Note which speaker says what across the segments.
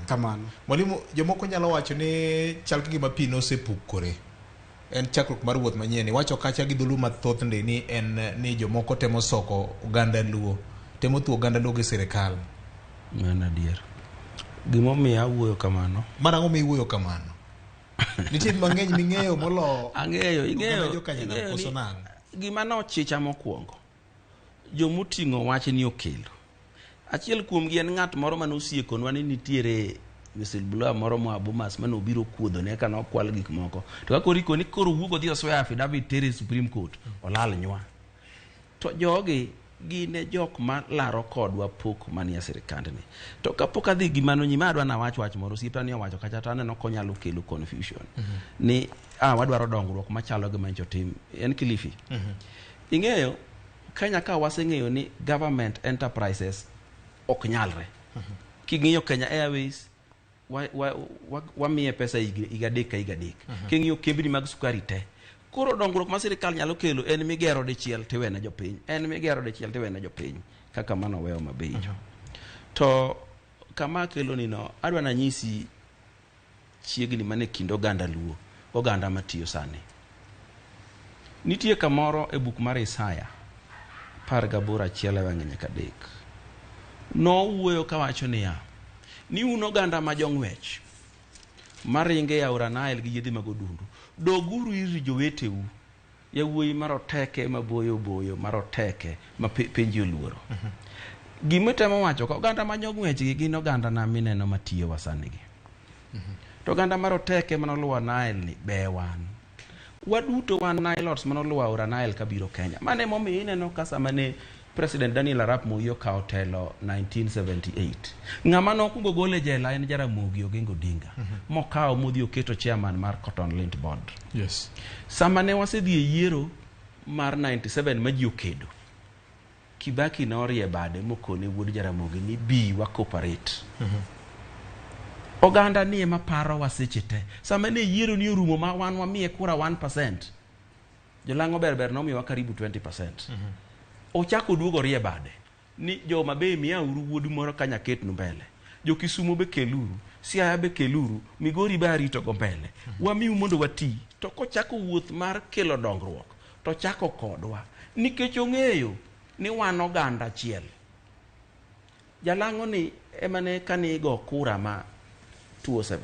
Speaker 1: kamano.
Speaker 2: Mwalimu, jomoko nyalo wacho ni chal gima pi nosepukore. En chakruok mar wuoth manyien. Wacho kacha gi dhulu mathoth ni en ni jomoko temo soko oganda Luo. Temo thuo oganda Luo gi sirikal.
Speaker 3: Mana adier. Gimomiyo awuoyo kamano.
Speaker 2: Marang'o miwuoyo kamano? Nitie mang'eny ming'eyo molo.
Speaker 3: Ing'eyo. Gima nochicha mokwongo. Jomoting'o wach ni okelo. Achiel kuomgi en ng'at moro manosiekonwa ni nitiere whistleblower moro mo Abomas manobiro kuodho ne kana okwal gik moko. To ka koriko ni koro wuogo dhi osweya affidavit tere Supreme Court olal nywa. To jogi gine jok ma laro kodwa pok manie sirikand ni. To kapok adhi gimano nyima adwa na wach moro sipa ni owacho kacha to aneno konyalo kelo confusion. Ni wadwaro dongruok machalo gi mancho tim en Kilifi. Ing'eyo Kenya ka waseng'eyo ni government enterprises ok nyalre. King'iyo Kenya Airways wamiye pesa higa dek. King'iyo kembni mag sukari te. Koro dongruok ma sirikal nyalo kelo en migero dichiel tiwene jopiny. Kaka mano weyo mabeyo. To kama kelo ni no adwa na nyisi chiegni mane kindo oganda Luo, oganda matiyo sani. Nitie kamoro e buk mar Isaya 18:3 no wuoyo kawacho niya, ni un oganda ma jong'wech maringe e aora Nile gi yedhi mag odundu, doguru ir joweteu yawuoyi maroteke maboyo maroteke ma penji oluoro. Gima temo wacho ka oganda ma jong'wech gi gin oganda na mineno matiyo wasani gi. To oganda maroteke manoluwa Nile ni be wan. Waduto wan Nilots manoluwa aora Nile kabiro Kenya. Mane momiyo ineno ka sama ne President Daniel Arap Moi okawo telo 1978. Ng'ama nokuongo gole jela en Jaramogi Oginga Odinga. Mokawo modhi oketo chairman mar Cotton Lint Board.
Speaker 2: Yes.
Speaker 3: Sama ne wasedhi e yiero mar 97 ma ji okedo. Kibaki norie bade mokone wuod Jaramogi ni bi wa cooperate. Oganda ni ema paro waseche te. Sama ne yiero ni orumo ma wan wamiye kura 1%. Jolango berber nomiwa karibu 20%. Ochako duogo rie bade ni jo mabe miya uru wuodu moro kanya ketnu mbele. Jo Kisumu be keluru, Siaya be keluru, Migori be arito go mbele. Wamiu mondo wati. To kochako wuoth mar kelo dongruok, to chako kodwa. Nikech ong'eyo ni wan oganda achiel. Jalango ni emane kanigo kura ma 207.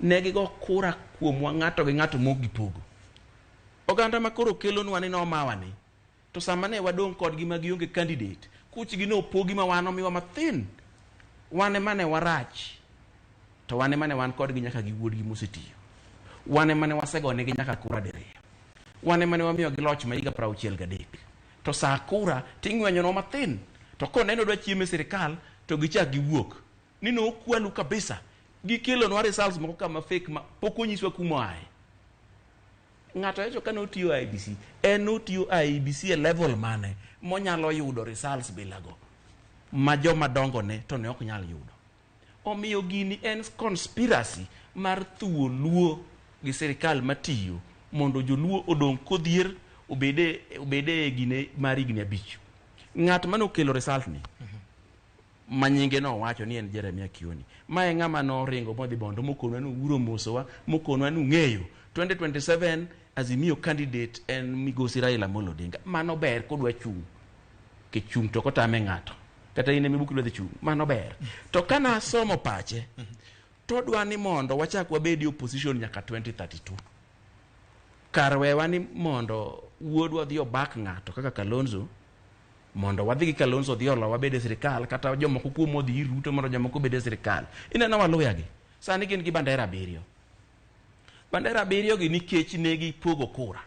Speaker 3: Negigo kura kuomwa ng'ato gi ng'ato mogipogo. Oganda makoro kelonwa ni nomawani. To sama ne wadong' kodgi ma gionge candidate, kuchgi no pogi ma wan omiwa mathin. Wane mane warach. To wane mane wan kodgi nyaka gi wuodgi mosetiyo. Wane mane wasegone gi nyaka kura diriyo. Wane mane wamiyo gi loch ma higa 63. To saa kura ting'wenyono mathin. To koneno dwa chieme sirikal to gichak giwuok. Ni no okwalu kabisa. Gikelonwa results moko kama fake ma pok onyiswa kuma ae. Ng'ato echo ka notiyo IBC, en notiyo IBC e level mane monyalo yudo results bilago ma joma dongo ne to ne ok nyal yudo. Omiyo gini en conspiracy mar thuo Luo gi sirikal matiyo mondo joluo odong' kodhier obede gine mar higni 5. Ng'at manokelo result ni manyinge no wacho ni en Jeremiah Kioni. Mae ng'ama no ringo modhi bondo mokonwa no uro mosowa mokonwa no ng'eyo 2027 Azimio candidate en Migosi Raila Amolo Odinga. Mano ber kodwa chung. Ke chung to kotame ng'ato. Kata ine mibuki lwedhi chung. Mano ber. To kana somo pache, to dwa ni mondo wachak wabedi opposition nyaka 2032. Karwewa ni mondo wuodwa dhi obak ng'ato kaka Kalonzo, mondo wadhi gi Kalonzo dhi olo wabede sirikal, kata jomoko kuom modhi Ruto mondo jomoko bede sirikal. Ineno waluya gi. Sani gin gi bandera 7. Bandera 7 gi nikech negi pogo kura.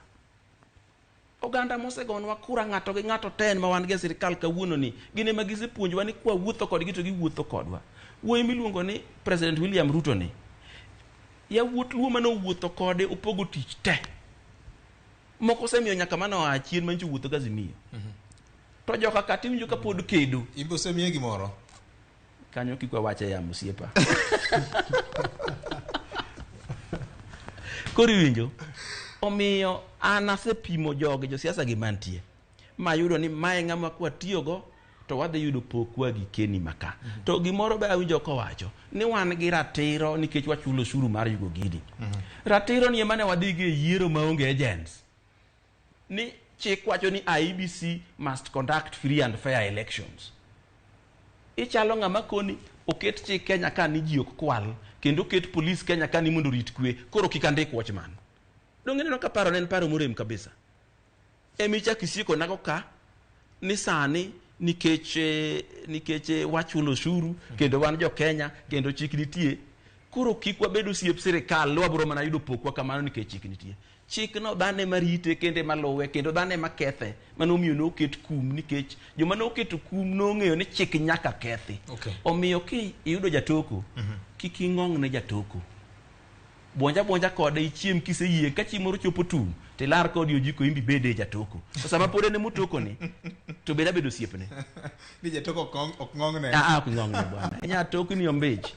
Speaker 3: Oganda mosegonwa kura ng'ato gi ng'ato 10 ma wan gi sirikal kawuono ni gine ma gisepuonjwa ni kwa wuotho kodgi to giwuotho kodwa. Wuoyi miluongo ni President William Ruto ni ya wuot Luo mano wuotho kode opogo tich te. Moko semiyo nyaka mano achien mancho wuotho ga Azimio. To joka katim joka pod kedo.
Speaker 2: Ibo semiye gimoro.
Speaker 3: Kanyo kikwa wache ya musiepa. Kori winjo. Omiyo anasepimo joge jo siasa gi mantie. Mayudo ni mae ng'ama kwa tiyogo to wadhi yudo pokwa gi keni maka. To gimoro be awinjo kowacho ni wan gi ratiro nikech wachulo ushuru mar yugo gidi. Ratiro ni emane wadhi gi yiero maonge agents. Ni chik wacho ni IEBC must conduct free and fair elections. Ichalo ng'ama koni oket chik Kenya ka ni ji ok kwal kendo oket polis Kenya ka ni mondo rit kwe koro kik andik watchman. Dong'e ka paro ne en paro morem kabisa. Emicha kisiko nago ka ni sani nikech wachulo ushuru kendo wan jo Kenya kendo chik nitie koro kik wabedo osiep sirikal wabro mana yudo pokwa kamano nikech chik nitie. Chik no dhane marite kende maluwe kendo dhane makethe manomiyo no ket kum nikech joma no keto kum no ng'eyo ni chik nyaka kethi. Omiyo ki iyudo jatoko kik ing'ong ne jatoko. Buonja kode ichiem kiseyie ka chiemo chopo tum tilar kod yojiko imbi bede jatoko. Sama pod en motoko ni to beda bedo siepne.
Speaker 2: Ni jatoko ok ng'ong ne.
Speaker 3: Ok ng'ong ne bwana. Nya toko ni ombich.